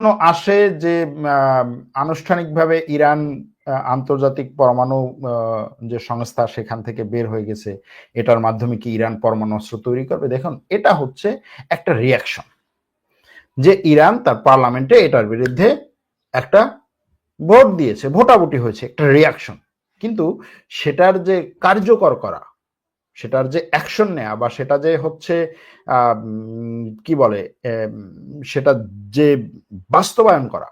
আসে যে আনুষ্ঠানিকভাবে ইরান আন্তর্জাতিক পরমাণু যে সংস্থা সেখান থেকে বের হয়ে গেছে, এটার মাধ্যমে কি ইরান পরমাণু অস্ত্র তৈরি করবে? দেখুন, এটা হচ্ছে একটা রিয়াকশন যে ইরান তার পার্লামেন্টে এটার বিরুদ্ধে একটা ভোট দিয়েছে, ভোটাভুটি হয়েছে, একটা রিয়াকশন। কিন্তু সেটার যে কার্যকর করা, সেটার যে অ্যাকশন নেওয়া বা সেটা যে হচ্ছে কি বলে সেটা যে বাস্তবায়ন করা,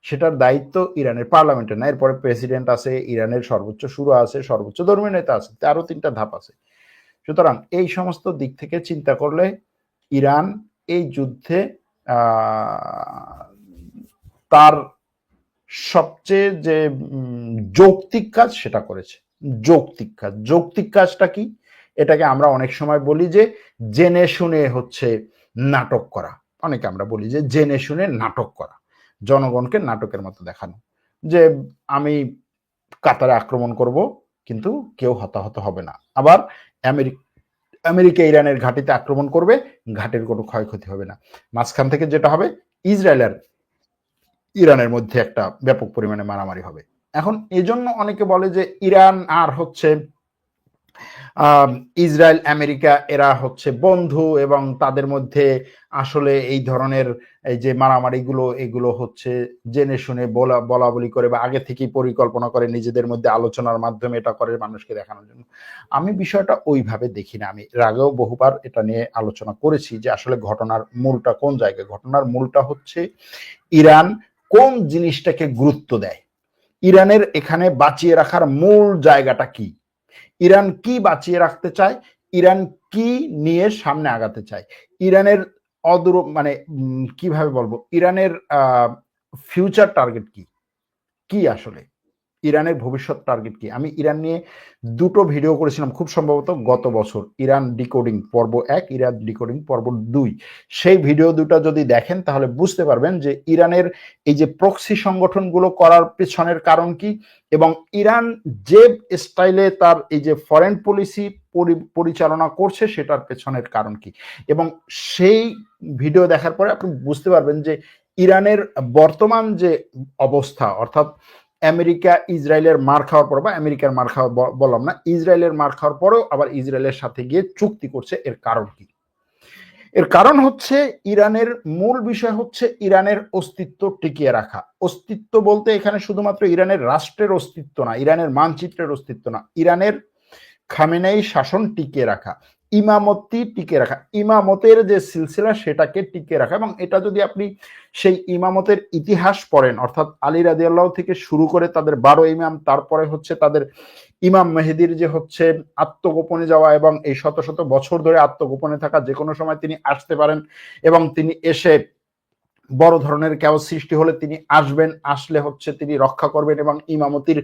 সেটার দায়িত্ব ইরানের পার্লামেন্টের না। এরপরে প্রেসিডেন্ট আছে, ইরানের সর্বোচ্চ শুরু আছে, সর্বোচ্চ ধর্মীয় নেতা আছে, আরো 3টা ধাপ আছে। সুতরাং এই সমস্ত দিক থেকে চিন্তা করলে ইরান এই যুদ্ধে তার সবচেয়ে যে যৌক্তিক কাজ সেটা করেছে। যৌক্তিক কাজ, যৌক্তিক কাজটা কি? এটাকে আমরা অনেক সময় বলি যে জেনে শুনে হচ্ছে নাটক করা। অনেকে আমরা বলি যে জেনে শুনে নাটক করা, জনগণকে নাটকের মতো দেখানো, যে আমি কাতারে আক্রমণ করব কিন্তু কেউ হতাহত হবে না। আবার আমেরিকা ইরানের ঘাঁটিতে আক্রমণ করবে, ঘাঁটির কোনো ক্ষয়ক্ষতি হবে না। মাঝখান থেকে যেটা হবে, ইসরায়েল আর ইরানের মধ্যে একটা ব্যাপক পরিমাণে মারামারি হবে। এখন এজন্য অনেকে বলে যে ইরান আর হচ্ছে ইসরায়েল আমেরিকা এরা হচ্ছে বন্ধু, এবং তাদের মধ্যে আসলে এই ধরনের এই যে মারামারিগুলো, এগুলো হচ্ছে জেনে শুনে বলা বলি করে বা আগে থেকেই পরিকল্পনা করে নিজেদের মধ্যে আলোচনার মাধ্যমে এটা করে মানুষকে দেখানোর জন্য। আমি বিষয়টা ওইভাবে দেখি না। আমি এর আগেও বহুবার এটা নিয়ে আলোচনা করেছি যে আসলে ঘটনার মূলটা কোন জায়গায়। ঘটনার মূলটা হচ্ছে ইরান কোন জিনিসটাকে গুরুত্ব দেয়, ইরানের এখানে বাঁচিয়ে রাখার মূল জায়গাটা কি, ইরান কি বাঁচিয়ে রাখতে চায়, ইরান কি নিয়ে সামনে আগাতে চায়, ইরানের অদূর মানে কিভাবে বলবো, ইরানের ফিউচার টার্গেট কি, কি আসলে ইরানের ভবিষ্যৎ টার্গেট কি। আমি ইরান নিয়ে 2টো ভিডিও করেছিলাম খুব সম্ভবত গত বছর, ইরান ডিকোডিং পর্ব 1, ইরান ডিকোডিং পর্ব 2। সেই ভিডিও 2টা যদি দেখেন তাহলে বুঝতে পারবেন যে ইরানের এই যে প্রক্সি সংগঠনগুলো করার পেছনের কারণ কি, এবং ইরান যে স্টাইলে তার এই যে ফরেন পলিসি পরিচালনা করছে সেটার পেছনের কারণ কি। এবং সেই ভিডিও দেখার পরে আপনি বুঝতে পারবেন যে ইরানের বর্তমান যে অবস্থা, অর্থাৎ আমেরিকা ইসরায়েলের মার খাওয়ার পর, বা আমেরিকার মার খাওয়া বললাম না, ইসরায়েলের মার খাওয়ার পরেও আবার ইসরায়েলের সাথে গিয়ে চুক্তি করছে। এর কারণ কি? এর কারণ হচ্ছে ইরানের মূল বিষয় হচ্ছে ইরানের অস্তিত্ব টিকিয়ে রাখা। অস্তিত্ব বলতে এখানে শুধুমাত্র ইরানের রাষ্ট্রের অস্তিত্ব না, ইরানের মানচিত্রের অস্তিত্ব না, ইরানের খামেনেই শাসন টিকিয়ে রাখা, ইমামতি টিকে রাখা, ইমামতের যে সিলসিলা সেটাকে টিকে রাখা। এবং এটা যদি আপনি সেই ইমামতের ইতিহাস পড়েন, অর্থাৎ আলী রাদিয়াল্লাহু থেকে শুরু করে তাদের 12 ইমাম, তারপরে হচ্ছে তাদের ইমাম মেহেদির যে হচ্ছে আত্মগোপনে যাওয়া, এবং এই শত শত বছর ধরে আত্মগোপনে থাকা, যে কোনো সময় তিনি আসতে পারেন এবং তিনি এসে বড় ধরনের কেওয়াস সৃষ্টি হলে তিনি আসবেন, আসলে হচ্ছে তিনি রক্ষা করবেন এবং ইমামতির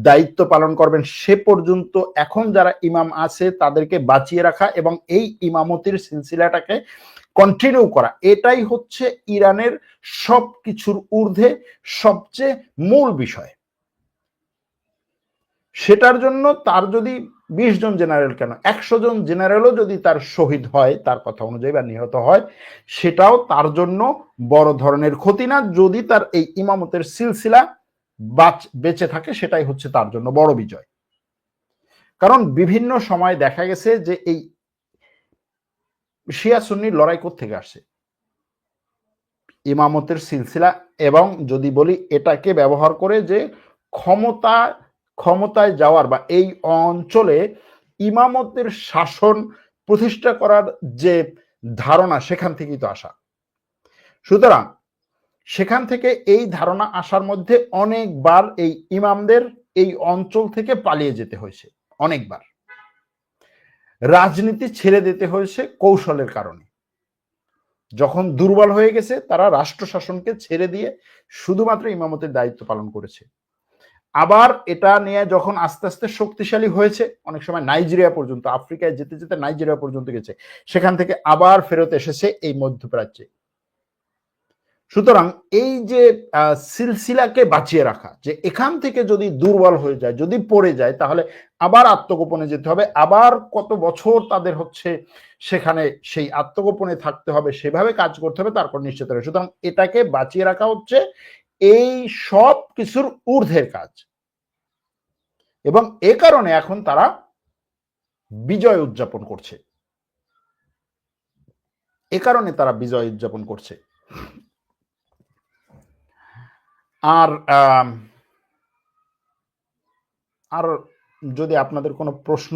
দায়িত্ব পালন করবেন। সে পর্যন্ত এখন যারা ইমাম আছে তাদেরকে বাঁচিয়ে রাখা এবং এই ইমামতির সিলসিলাটাকে কন্টিনিউ করা, এটাই হচ্ছে ইরানের সবকিছুর ঊর্ধ্বে সবচেয়ে মূল বিষয়। সেটার জন্য তার যদি 20 জন জেনারেল, কেন 100 জন জেনারেলও যদি তার শহীদ হয় তার কথা অনুযায়ী বা নিহত হয়, সেটাও তার জন্য বড় ধরনের ক্ষতি না। যদি তার এই ইমামতের সিলসিলা বেঁচে থাকে, সেটাই হচ্ছে তার জন্য বড় বিজয়। কারণ বিভিন্ন সময় দেখা গেছে যে এই শিয়া সুন্নির লড়াই কোত্থেকে আসছে, ইমামতের সিলসিলা, এবং যদি বলি এটাকে ব্যবহার করে যে ক্ষমতায় যাওয়ার বা এই অঞ্চলে ইমামতের শাসন প্রতিষ্ঠা করার যে ধারণা, সেখান থেকেই তো আসা। সুতরাং সেখান থেকে এই ধারণা আসার মধ্যে অনেকবার এই ইমামদের এই অঞ্চল থেকে পালিয়ে যেতে হয়েছে, অনেকবার রাজনীতি ছেড়ে দিতে হয়েছে কৌশলের কারণে। যখন দুর্বল হয়ে গেছে তারা রাষ্ট্র শাসনকে ছেড়ে দিয়ে শুধুমাত্র ইমামতের দায়িত্ব পালন করেছে। আবার এটা নিয়ে যখন আস্তে আস্তে শক্তিশালী হয়েছে, অনেক সময় নাইজেরিয়া পর্যন্ত, আফ্রিকায় যেতে যেতে নাইজেরিয়া পর্যন্ত গেছে, সেখান থেকে আবার ফেরত এসেছে এই মধ্যপ্রাচ্যে। সুতরাং এই যে সিলসিলাকে বাঁচিয়ে রাখা, যে এখান থেকে যদি দুর্বল হয়ে যায়, যদি পড়ে যায়, তাহলে আবার আত্মগোপনে যেতে হবে, আবার কত বছর তাদের হচ্ছে সেখানে সেই আত্মগোপনে থাকতে হবে, সেভাবে কাজ করতে হবে, তারপর নিশ্চিত হবে। সুতরাং এটাকে বাঁচিয়ে রাখা হচ্ছে এই সব কিছুর ঊর্ধ্বের কাজ, এবং এ কারণে এখন তারা বিজয় উদযাপন করছে, এ কারণে তারা বিজয় উদযাপন করছে। আর আর যদি আপনাদের কোনো প্রশ্ন